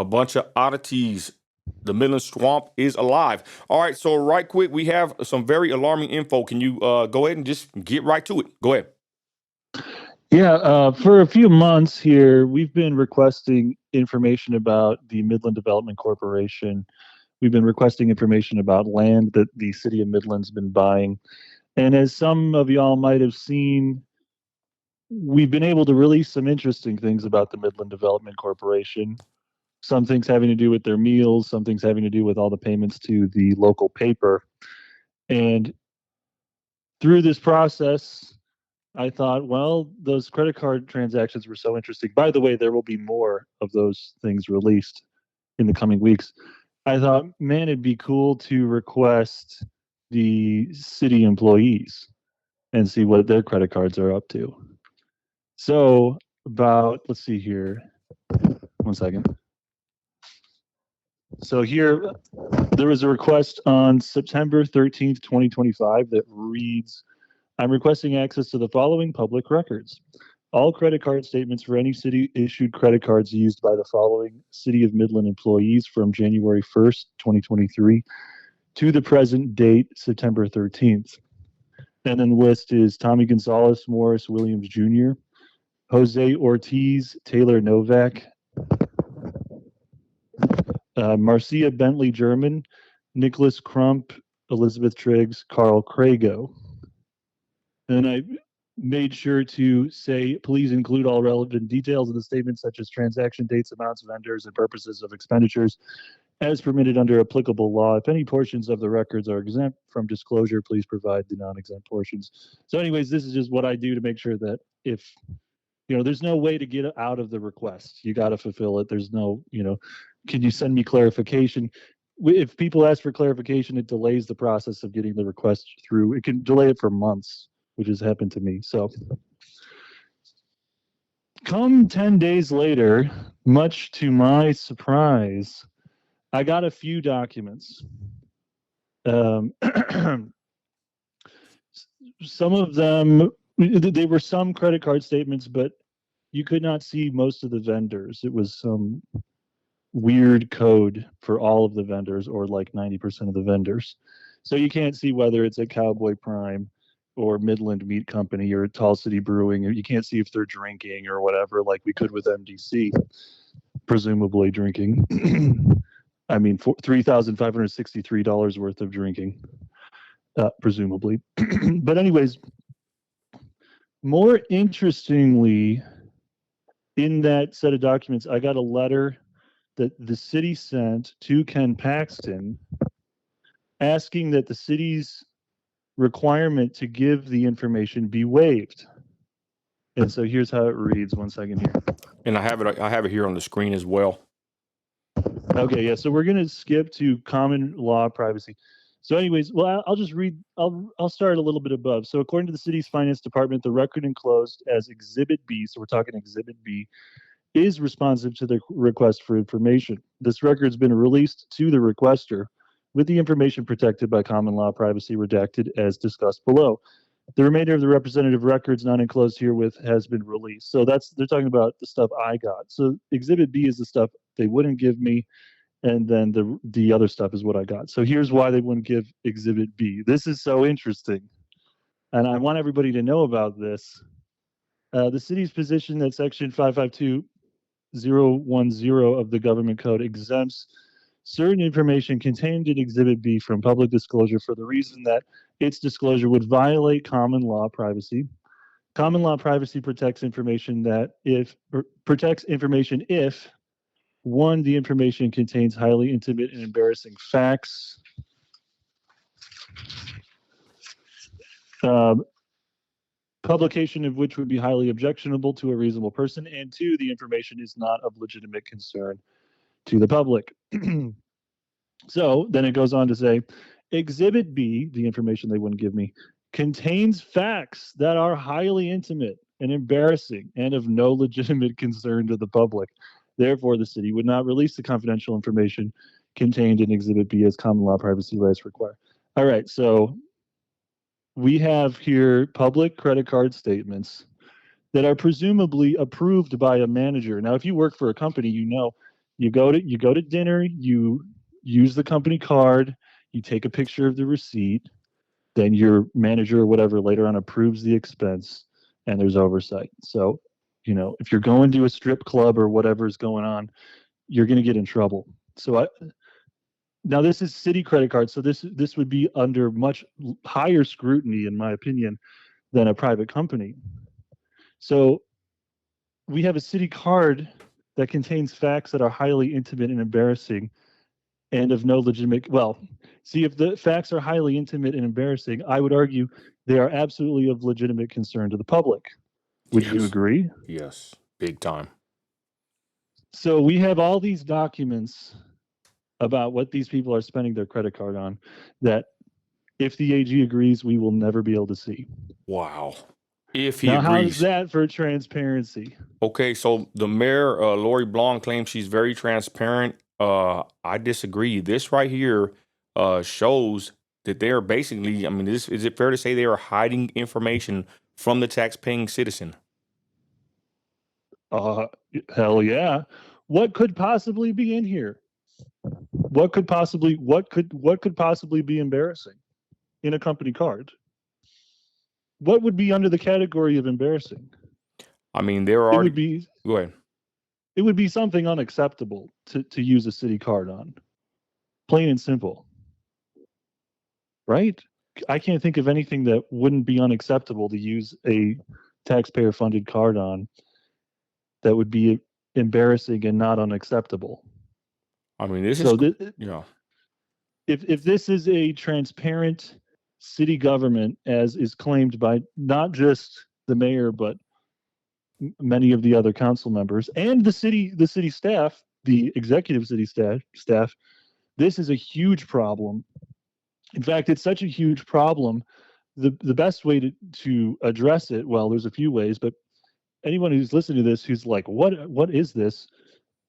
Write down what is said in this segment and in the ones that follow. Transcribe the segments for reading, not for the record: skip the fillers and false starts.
A bunch of oddities. The Midland Swamp is alive. All right, so right quick, we have some very alarming info. Can you go ahead and just get right to it? Go ahead. Yeah, for a few months here, we've been requesting information about the Midland Development Corporation. We've been requesting information about land that the City of Midland's been buying. And as some of y'all might have seen, we've been able to release some interesting things about the Midland Development Corporation. Some things having to do with their meals, some things having to do with all the payments to the local paper. And through this process, I thought, well, those credit card transactions were so interesting. By the way, there will be more of those things released in the coming weeks. I thought, man, it'd be cool to request the city employees and see what their credit cards are up to. So, let's see here. 1 second. So here, there was a request on September 13th, 2025 that reads, I'm requesting access to the following public records. All credit card statements for any city-issued credit cards used by the following City of Midland employees from January 1st, 2023 to the present date, September 13th. And then the list is Tommy Gonzalez, Morris Williams Jr., Jose Ortiz, Taylor Novak, Marcia Bentley German, Nicholas Crump, Elizabeth Triggs, Carl Crago. And I made sure to say, please include all relevant details of the statement, such as transaction dates, amounts, vendors, and purposes of expenditures, as permitted under applicable law. If any portions of the records are exempt from disclosure, please provide the non-exempt portions. So anyways, this is just what I do to make sure that if, there's no way to get out of the request. You got to fulfill it. There's no, can you send me clarification? If people ask for clarification, it delays the process of getting the request through. It can delay it for months, which has happened to me. So come 10 days later, much to my surprise, I got a few documents. Some of them, they were some credit card statements, but you could not see most of the vendors. It was some weird code for all of the vendors, or like 90% of the vendors. So you can't see whether it's a Cowboy Prime or Midland Meat Company or Tall City Brewing, or you can't see if they're drinking or whatever, like we could with MDC, presumably drinking. I mean, $3,563 worth of drinking, presumably. But anyways, more interestingly, in that set of documents, I got a letter that the city sent to Ken Paxton asking that the city's requirement to give the information be waived. And so here's how it reads. 1 second here. And I have it here on the screen as well. Okay, yeah. So we're gonna skip to common law privacy. So anyways, well, I'll just read, I'll start a little bit above. So according to the city's finance department, the record enclosed as Exhibit B, so we're talking Exhibit B, is responsive to the request for information. This record has been released to the requester with the information protected by common law privacy redacted as discussed below. The remainder of the representative records not enclosed herewith has been released. So they're talking about the stuff I got. So Exhibit B is the stuff they wouldn't give me, and then the other stuff is what I got. So here's why they wouldn't give Exhibit B. This is so interesting, and I want everybody to know about this. The city's position that Section 552010 of the Government Code exempts certain information contained in Exhibit B from public disclosure for the reason that its disclosure would violate common law privacy. Common law privacy protects information if one, the information contains highly intimate and embarrassing facts. Publication of which would be highly objectionable to a reasonable person, and two, the information is not of legitimate concern to the public. So then it goes on to say, Exhibit B, the information they wouldn't give me, contains facts that are highly intimate and embarrassing and of no legitimate concern to the public. Therefore, the city would not release the confidential information contained in Exhibit B as common law privacy rights require. All right, so we have here public credit card statements that are presumably approved by a manager. Now, if you work for a company, You go to dinner, you use the company card, you take a picture of the receipt, then your manager or whatever later on approves the expense, and there's oversight. So, if you're going to a strip club or whatever is going on, you're going to get in trouble. So now this is city credit card, so this would be under much higher scrutiny, in my opinion, than a private company. So we have a city card that contains facts that are highly intimate and embarrassing and of no legitimate. Well, see, if the facts are highly intimate and embarrassing, I would argue they are absolutely of legitimate concern to the public. Would you Yes. agree? Yes. Big time. So we have all these documents about what these people are spending their credit card on that if the AG agrees, we will never be able to see. Wow. If he Now, how is agrees. that for transparency? Okay, so the mayor, Lori Blanc, claims she's very transparent. I disagree. This right here shows that they are basically, I mean, is it fair to say they are hiding information from the tax-paying citizen? Uh, Hell yeah. What could possibly be in here? What could possibly be embarrassing in a company card? What would be under the category of embarrassing? I mean, there It are. would be Go ahead. it would be something unacceptable to use a city card on. Plain and simple. Right? I can't think of anything that wouldn't be unacceptable to use a taxpayer funded card on that would be embarrassing and not unacceptable. I mean, this is, So you know, if this is a transparent city government, as is claimed by not just the mayor but many of the other council members and the city staff, the executive city staff, this is a huge problem. In fact, it's such a huge problem. The best way to address it, well, there's a few ways, but anyone who's listening to this who's like, what is this?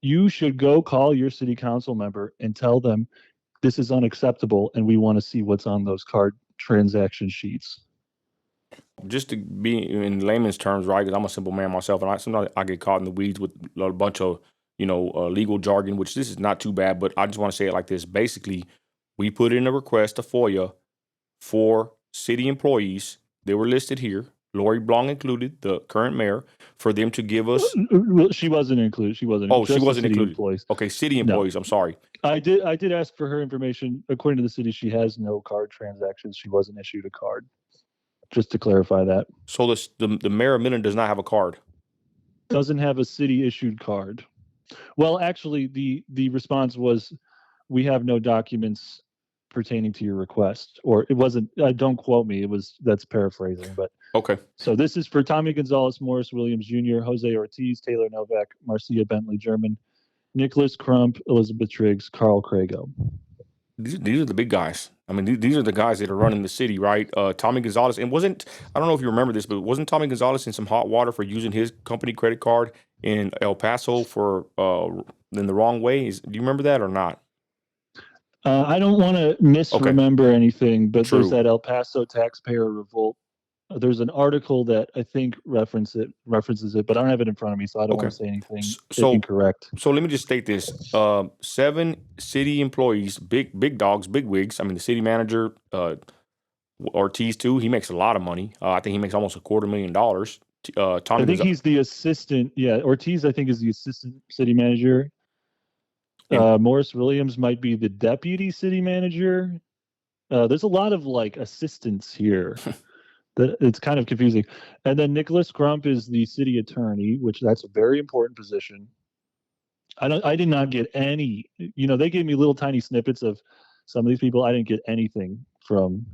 You should go call your city council member and tell them this is unacceptable and we want to see what's on those card transaction sheets. just to be in layman's terms, right? Because I'm a simple man myself, and sometimes I get caught in the weeds with a bunch of legal jargon, which this is not too bad. But I just want to say it like this: basically, we put in a request to FOIA for city employees. They were listed here, Lori Blanc included, the current mayor, for them to give us. Well, she wasn't included. She wasn't. Oh, she Just wasn't the city included. employees. Okay, city No. employees. I'm sorry. I did ask for her information. According to the city, she has no card transactions. She wasn't issued a card. Just to clarify that. So the mayor of Midland does not have a card. Doesn't have a city issued card. Well, actually, the response was, we have no documents pertaining to your request, or it wasn't. Don't quote me. That's paraphrasing, but Okay. so this is for Tommy Gonzalez, Morris Williams Jr., Jose Ortiz, Taylor Novak, Marcia Bentley German, Nicholas Crump, Elizabeth Triggs, Carl Crago. These are the big guys. I mean, these are the guys that are running the city, right? Tommy Gonzalez, and I don't know if you remember this, but wasn't Tommy Gonzalez in some hot water for using his company credit card in El Paso for in the wrong way? Do you remember that or not? I don't want to misremember anything, but True. there's that El Paso taxpayer revolt. There's an article that I think references it, but I don't have it in front of me, so I don't want to say anything incorrect. So let me just state this: 7 city employees, big dogs, big wigs. I mean, the city manager, Ortiz too. He makes a lot of money. I think he makes almost $250,000. Tommy, I think he's the assistant. Yeah, Ortiz, I think, is the assistant city manager. Morris Williams might be the deputy city manager. There's a lot of assistants here. That it's kind of confusing. And then Nicholas Crump is the city attorney, which that's a very important position. I did not get any. They gave me little tiny snippets of some of these people. I didn't get anything from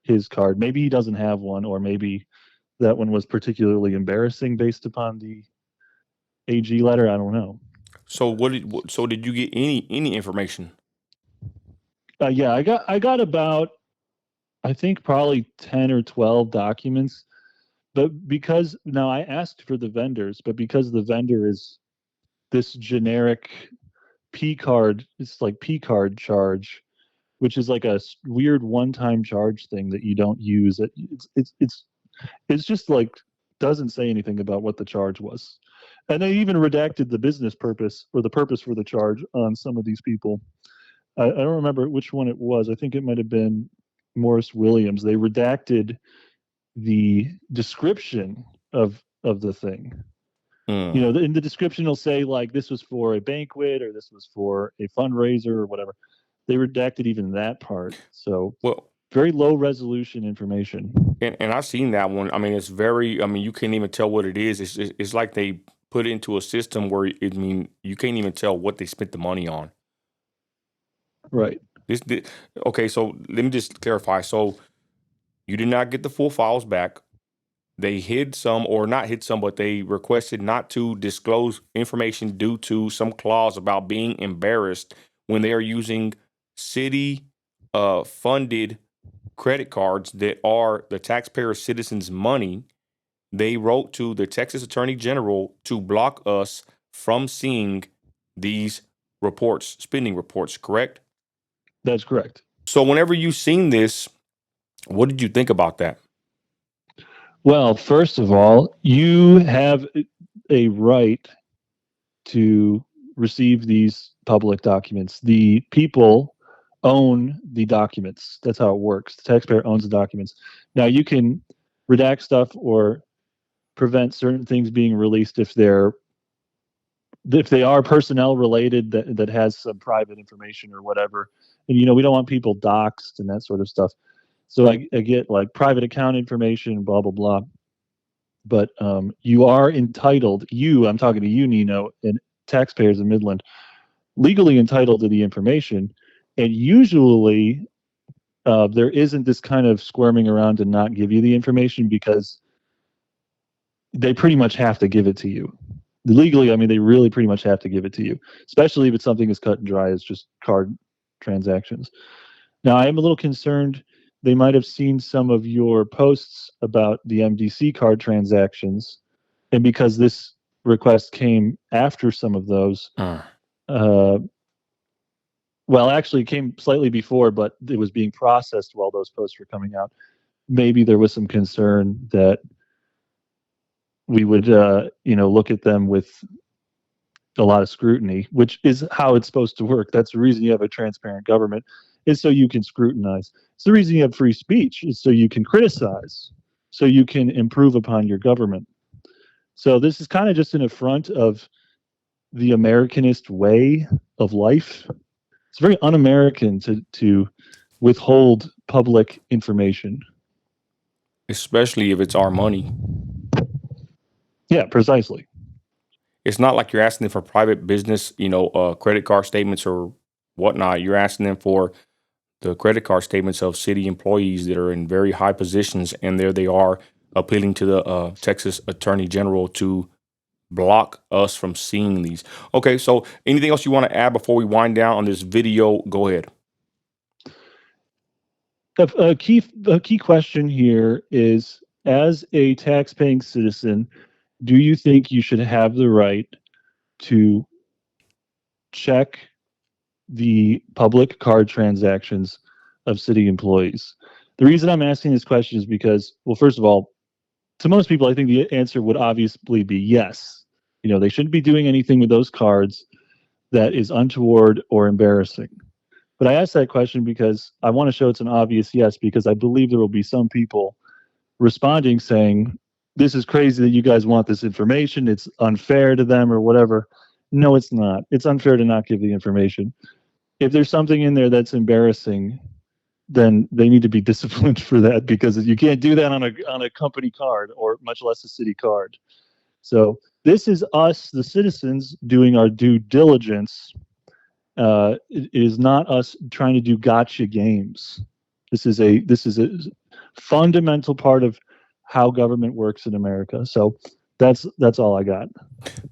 his card. Maybe he doesn't have one, or maybe that one was particularly embarrassing based upon the AG letter. I don't know. So did you get any information? Yeah, I got about, I think, probably 10 or 12 documents, but because now I asked for the vendors, but because the vendor is this generic P card, it's like P card charge, which is like a weird one-time charge thing that you don't use. It's just like doesn't say anything about what the charge was. And they even redacted the business purpose or the purpose for the charge on some of these people. I don't remember which one it was. I think it might have been Morris Williams. They redacted the description of the thing. Mm. In the description, it'll say like this was for a banquet or this was for a fundraiser or whatever. They redacted even that part. So Well, very low resolution information. and I've seen that one. I mean, it's very. I mean, you can't even tell what it is. It's like they put it into a system where you can't even tell what they spent the money on. Right. This okay. So let me just clarify. So you did not get the full files back. They hid some, or not hid some, but they requested not to disclose information due to some clause about being embarrassed when they are using city funded credit cards that are the taxpayer citizens' money. They wrote to the Texas Attorney General to block us from seeing these reports, spending reports, correct? That's correct. So whenever you seen this, what did you think about that? Well, first of all, you have a right to receive these public documents. The people own the documents. That's how it works. The taxpayer owns the documents. Now, you can redact stuff or prevent certain things being released if they are personnel related that has some private information or whatever. And we don't want people doxxed and that sort of stuff. So I get like private account information, blah blah blah. But you are entitled. I'm talking to you, Nino, and taxpayers in Midland, legally entitled to the information. And usually, there isn't this kind of squirming around to not give you the information because they pretty much have to give it to you. Legally, I mean, they really pretty much have to give it to you, especially if it's something as cut and dry as just card transactions. Now, I am a little concerned. They might have seen some of your posts about the MDC card transactions, and because this request came after some of those, Uh, uh, well, actually, it came slightly before, but it was being processed while those posts were coming out. Maybe there was some concern that we would, look at them with a lot of scrutiny, which is how it's supposed to work. That's the reason you have a transparent government, is so you can scrutinize. It's the reason you have free speech, is so you can criticize, so you can improve upon your government. So this is kind of just an affront of the Americanist way of life. It's very un-American to withhold public information. especially if it's our money. Yeah, precisely. It's not like you're asking them for private business, credit card statements or whatnot. You're asking them for the credit card statements of city employees that are in very high positions, and there they are appealing to the Texas Attorney General to block us from seeing these. Okay, so anything else you want to add before we wind down on this video? Go ahead. A key question here is, as a tax-paying citizen, do you think you should have the right to check the public card transactions of city employees? The reason I'm asking this question is because, well, first of all, to most people, I think the answer would obviously be yes. They shouldn't be doing anything with those cards that is untoward or embarrassing. But I asked that question because I want to show it's an obvious yes, because I believe there will be some people responding saying, this is crazy that you guys want this information. It's unfair to them or whatever. No, it's not. It's unfair to not give the information. If there's something in there that's embarrassing, then they need to be disciplined for that, because you can't do that on a company card, or much less a city card. So this is us, the citizens, doing our due diligence. It is not us trying to do gotcha games. This is a fundamental part of how government works in America. So that's all I got.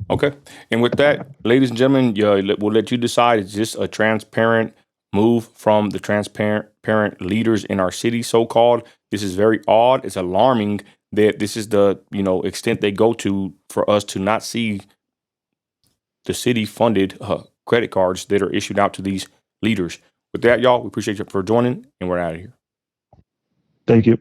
Okay. And with that, ladies and gentlemen, we'll let you decide. Is this a transparent move from the transparent leaders in our city, so-called? This is very odd. It's alarming that this is the extent they go to for us to not see the city funded credit cards that are issued out to these leaders. With that, y'all, we appreciate you for joining, and we're out of here. Thank you.